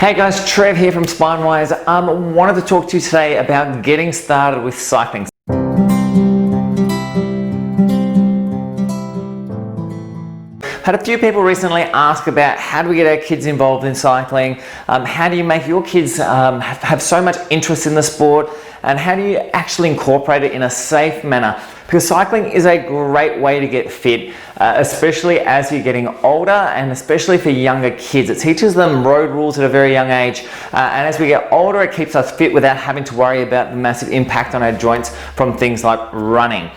Hey guys, Trev here from SpineWise. Wanted to talk to you today about getting started with cycling. Had a few people recently ask about how do we get our kids involved in cycling, how do you make your kids have so much interest in the sport, and how do you actually incorporate it in a safe manner? Because cycling is a great way to get fit, especially as you're getting older and especially for younger kids. It teaches them road rules at a very young age, and as we get older it keeps us fit without having to worry about the massive impact on our joints from things like running.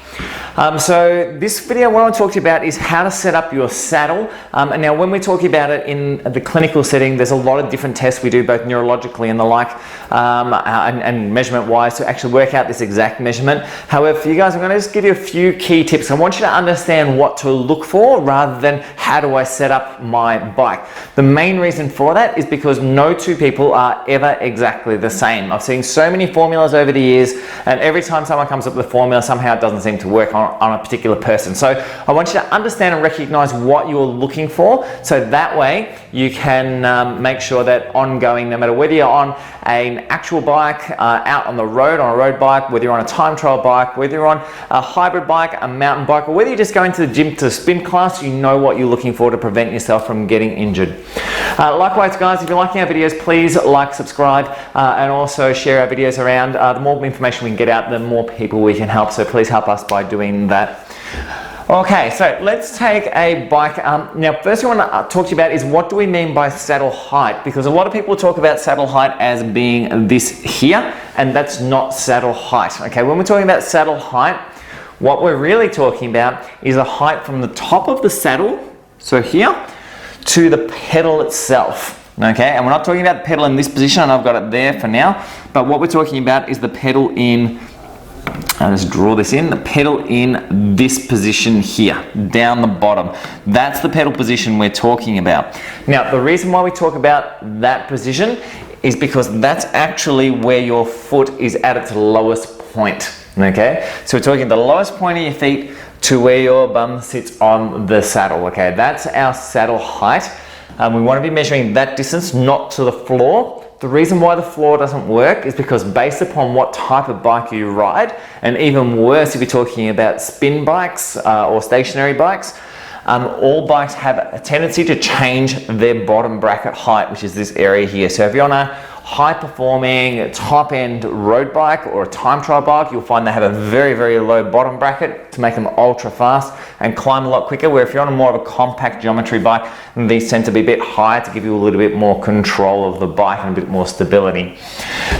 So this video what I want to talk to you about is how to set up your saddle. And now when we're talking about it in the clinical setting, there's a lot of different tests we do both neurologically and the like, and measurement wise to actually work out this exact measurement. However, for you guys, I'm going to just give you a few key tips. I want you to understand what to look for rather than how do I set up my bike. The main reason for that is because no two people are ever exactly the same. I've seen so many formulas over the years, and every time someone comes up with a formula, somehow it doesn't seem to work on a particular person. So I want you to understand and recognize what you're looking for, so that way you can make sure that ongoing, no matter whether you're on an actual bike, out on the road on a road bike, whether you're on a time trial bike, whether you're on a hybrid bike, a mountain bike, or whether you're just going to the gym to spin class, you know what you're looking for to prevent yourself from getting injured. Likewise guys, if you're liking our videos, please like, subscribe, and also share our videos around. The more information we can get out, the more people we can help, so please help us by doing that. Okay, so let's take a bike. Now, first thing I want to talk to you about is what do we mean by saddle height? Because a lot of people talk about saddle height as being this here, and that's not saddle height. Okay, when we're talking about saddle height, what we're really talking about is a height from the top of the saddle, so here, to the pedal itself. Okay, and we're not talking about the pedal in this position, and I've got it there for now, but what we're talking about is the pedal in, I'll just draw this in, the pedal in this position here, down the bottom. That's the pedal position we're talking about. Now, the reason why we talk about that position is because that's actually where your foot is at its lowest point. Okay, so we're talking the lowest point of your feet to where your bum sits on the saddle. Okay, that's our saddle height. We want to be measuring that distance, not to the floor. The reason why the floor doesn't work is because based upon what type of bike you ride, and even worse if you're talking about spin bikes or stationary bikes, all bikes have a tendency to change their bottom bracket height, which is this area here. So if you're on a high performing top end road bike or a time trial bike, you'll find they have a very, very low bottom bracket to make them ultra fast and climb a lot quicker, where if you're on a more of a compact geometry bike, these tend to be a bit higher to give you a little bit more control of the bike and a bit more stability.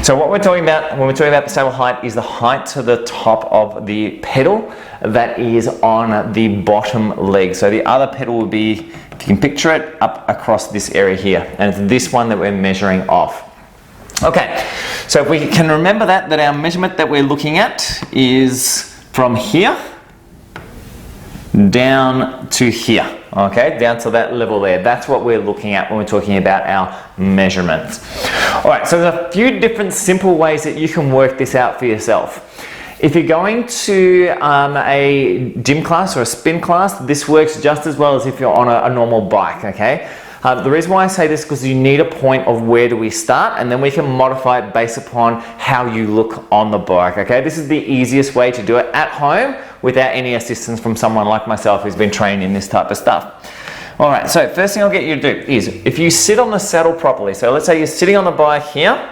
So what we're talking about when we're talking about the saddle height is the height to the top of the pedal that is on the bottom leg. So the other pedal would be, if you can picture it, up across this area here, and it's this one that we're measuring off. Okay, so if we can remember that our measurement that we're looking at is from here down to here, okay, down to that level there. That's what we're looking at when we're talking about our measurements. All right, so there's a few different simple ways that you can work this out for yourself. If you're going to a gym class or a spin class, this works just as well as if you're on a normal bike, okay? The reason why I say this is because you need a point of where do we start, and then we can modify it based upon how you look on the bike, okay? This is the easiest way to do it at home without any assistance from someone like myself who's been trained in this type of stuff. All right, so first thing I'll get you to do is, if you sit on the saddle properly, so let's say you're sitting on the bike here,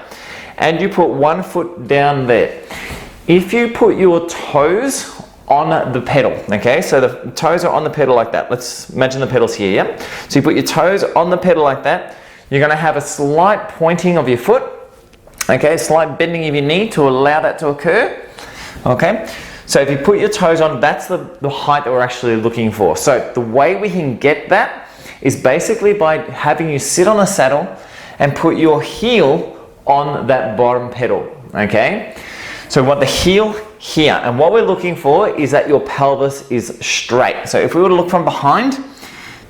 and you put one foot down there. If you put your toes on the pedal, okay, so the toes are on the pedal like that. Let's imagine the pedal's here, yeah? So you put your toes on the pedal like that, you're gonna have a slight pointing of your foot, okay, slight bending of your knee to allow that to occur, okay? So if you put your toes on, that's the height that we're actually looking for. So the way we can get that is basically by having you sit on a saddle and put your heel on that bottom pedal, okay? So we want the heel here, and what we're looking for is that your pelvis is straight. So if we were to look from behind,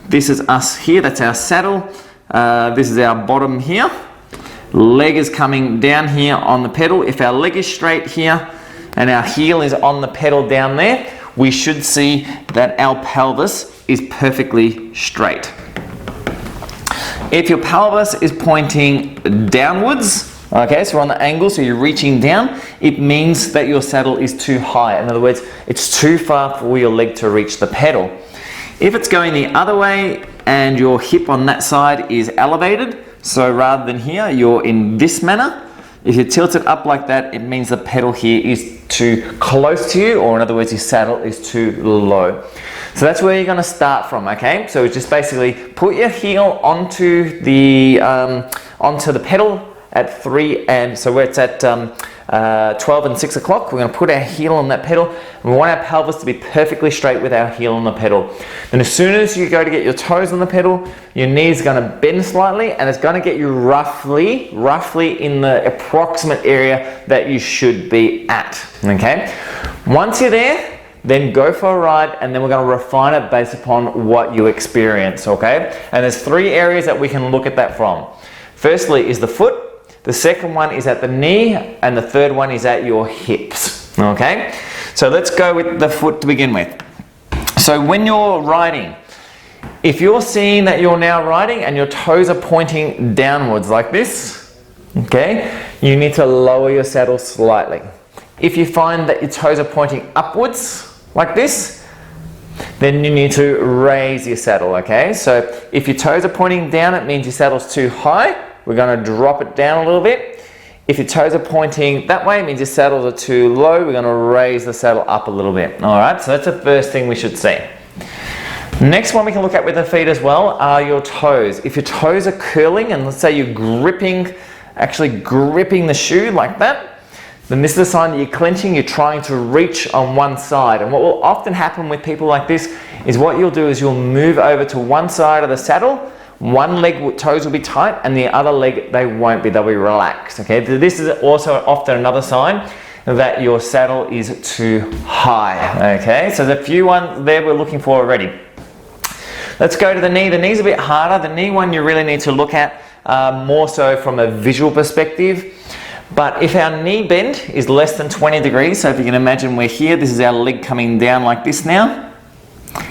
this is us here, that's our saddle, this is our bottom here, leg is coming down here on the pedal. If our leg is straight here and our heel is on the pedal down there, we should see that our pelvis is perfectly straight. If your pelvis is pointing downwards, okay, so we're on the angle, so you're reaching down, it means that your saddle is too high. In other words, it's too far for your leg to reach the pedal. If it's going the other way and your hip on that side is elevated, so rather than here, you're in this manner, if you tilt it up like that, it means the pedal here is too close to you, or in other words, your saddle is too low. So that's where you're going to start from, okay? So just basically put your heel onto the pedal at 3, and so where it's at 12 and 6 o'clock, we're going to put our heel on that pedal, and we want our pelvis to be perfectly straight with our heel on the pedal. Then as soon as you go to get your toes on the pedal, your knees are going to bend slightly, and it's going to get you roughly in the approximate area that you should be at, okay? Once you're there, then go for a ride, and then we're going to refine it based upon what you experience, okay? And there's 3 areas that we can look at that from. Firstly is the foot, the second one is at the knee, and the third one is at your hips, okay? So let's go with the foot to begin with. So when you're riding, if you're seeing that you're now riding and your toes are pointing downwards like this, okay, you need to lower your saddle slightly. If you find that your toes are pointing upwards like this, then you need to raise your saddle, okay? So if your toes are pointing down, it means your saddle's too high. We're going to drop it down a little bit. If your toes are pointing that way, it means your saddles are too low. We're going to raise the saddle up a little bit. All right, so that's the first thing we should see. Next one we can look at with the feet as well are your toes. If your toes are curling, and let's say you're actually gripping the shoe like that, then this is a sign that you're clenching, you're trying to reach on one side. And what will often happen with people like this is what you'll do is you'll move over to one side of the saddle. One leg, toes will be tight, and the other leg, they won't be, they'll be relaxed, okay? This is also often another sign that your saddle is too high, okay? So there's a few ones there we're looking for already. Let's go to the knee. The knee's a bit harder. The knee one you really need to look at more so from a visual perspective. But if our knee bend is less than 20 degrees, so if you can imagine we're here, this is our leg coming down like this now,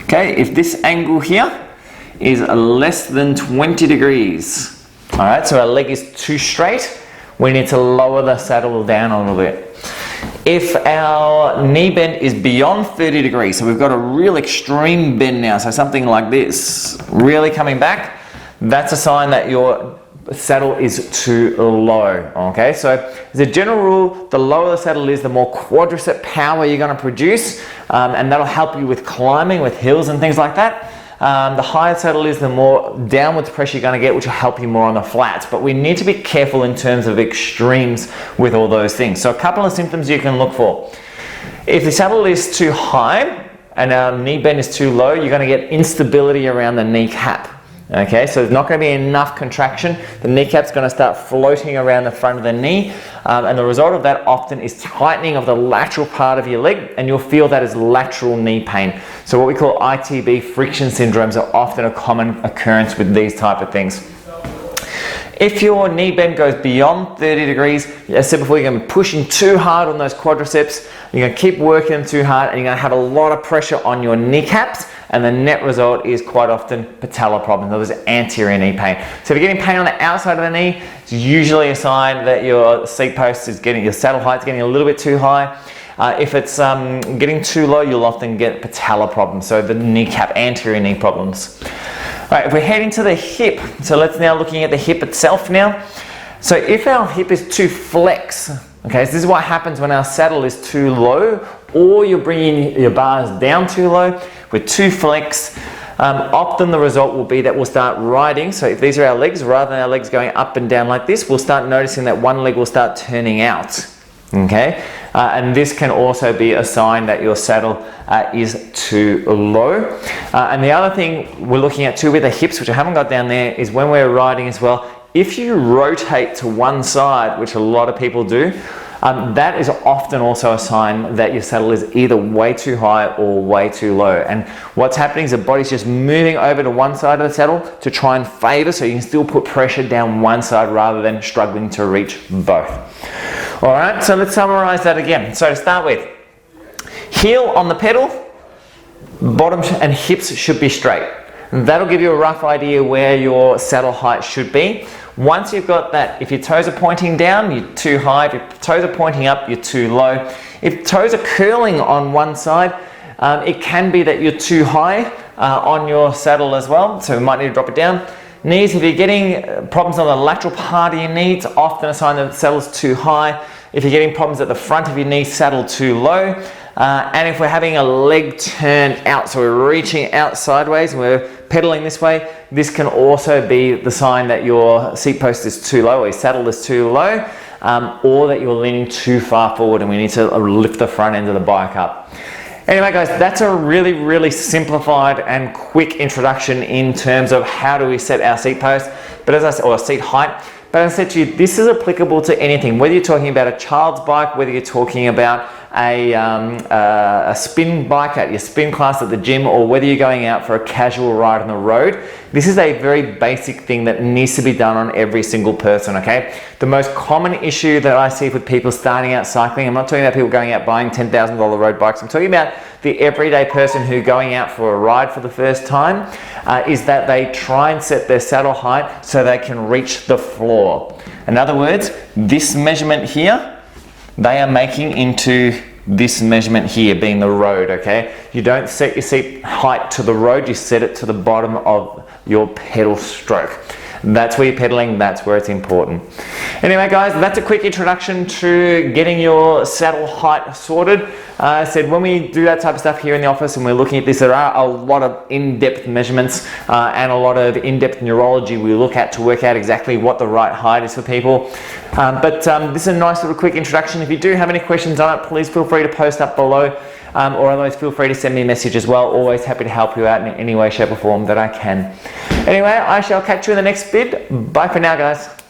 okay? If this angle here is less than 20 degrees. All right, so our leg is too straight, we need to lower the saddle down a little bit. If our knee bend is beyond 30 degrees, so we've got a real extreme bend now, so something like this, really coming back, that's a sign that your saddle is too low, okay? So as a general rule, the lower the saddle is, the more quadricep power you're gonna produce, and that'll help you with climbing, with hills and things like that. The higher the saddle is, the more downwards pressure you're going to get, which will help you more on the flats. But we need to be careful in terms of extremes with all those things. So a couple of symptoms you can look for. If the saddle is too high and our knee bend is too low, you're going to get instability around the kneecap. Okay, so there's not going to be enough contraction. The kneecap's going to start floating around the front of the knee, and the result of that often is tightening of the lateral part of your leg, and you'll feel that as lateral knee pain. So what we call ITB friction syndromes are often a common occurrence with these type of things. If your knee bend goes beyond 30 degrees, as I said before, you're going to be pushing too hard on those quadriceps, you're going to keep working them too hard, and you're going to have a lot of pressure on your kneecaps, and the net result is quite often patellar problems, that is anterior knee pain. So if you're getting pain on the outside of the knee, it's usually a sign that your seat post is getting, your saddle height is getting a little bit too high. If it's getting too low, you'll often get patellar problems, so the kneecap, anterior knee problems. All right, if we're heading to the hip, so let's now looking at the hip itself now. So if our hip is too flex, okay, so this is what happens when our saddle is too low, or you're bringing your bars down too low, we're too flex. Often the result will be that we'll start riding. So if these are our legs, rather than our legs going up and down like this, we'll start noticing that one leg will start turning out. Okay, and this can also be a sign that your saddle is too low. And the other thing we're looking at too with the hips, which I haven't got down there, is when we're riding as well, if you rotate to one side, which a lot of people do, that is often also a sign that your saddle is either way too high or way too low. And what's happening is the body's just moving over to one side of the saddle to try and favor, so you can still put pressure down one side rather than struggling to reach both. All right, so let's summarize that again. So to start with, heel on the pedal, bottom and hips should be straight. That'll give you a rough idea where your saddle height should be. Once you've got that, if your toes are pointing down, you're too high. If your toes are pointing up, you're too low. If toes are curling on one side, it can be that you're too high on your saddle as well, so we might need to drop it down. Knees, if you're getting problems on the lateral part of your knee, it's often a sign that the saddle's too high. If you're getting problems at the front of your knee, saddle too low. And if we're having a leg turn out, so we're reaching out sideways and we're pedaling this way, this can also be the sign that your seat post is too low or your saddle is too low, or that you're leaning too far forward and we need to lift the front end of the bike up. Anyway guys, that's a really simplified and quick introduction in terms of how do we set our seat post, but as I said, or seat height. But as I said to you, this is applicable to anything, whether you're talking about a child's bike, whether you're talking about a spin bike at your spin class at the gym, or whether you're going out for a casual ride on the road. This is a very basic thing that needs to be done on every single person, okay? The most common issue that I see with people starting out cycling, I'm not talking about people going out buying $10,000 road bikes, I'm talking about the everyday person who going out for a ride for the first time, is that they try and set their saddle height so they can reach the floor. In other words, this measurement here, they are making into this measurement here being the road, okay? You don't set your seat height to the road, you set it to the bottom of your pedal stroke. That's where you're pedaling, that's where it's important. Anyway guys, that's a quick introduction to getting your saddle height sorted. I said when we do that type of stuff here in the office and we're looking at this, there are a lot of in-depth measurements and a lot of in-depth neurology we look at to work out exactly what the right height is for people. But this is a nice little quick introduction. If you do have any questions on it, please feel free to post up below, or otherwise feel free to send me a message as well. Always happy to help you out in any way, shape or form that I can. Anyway, I shall catch you in the next vid. Bye for now guys.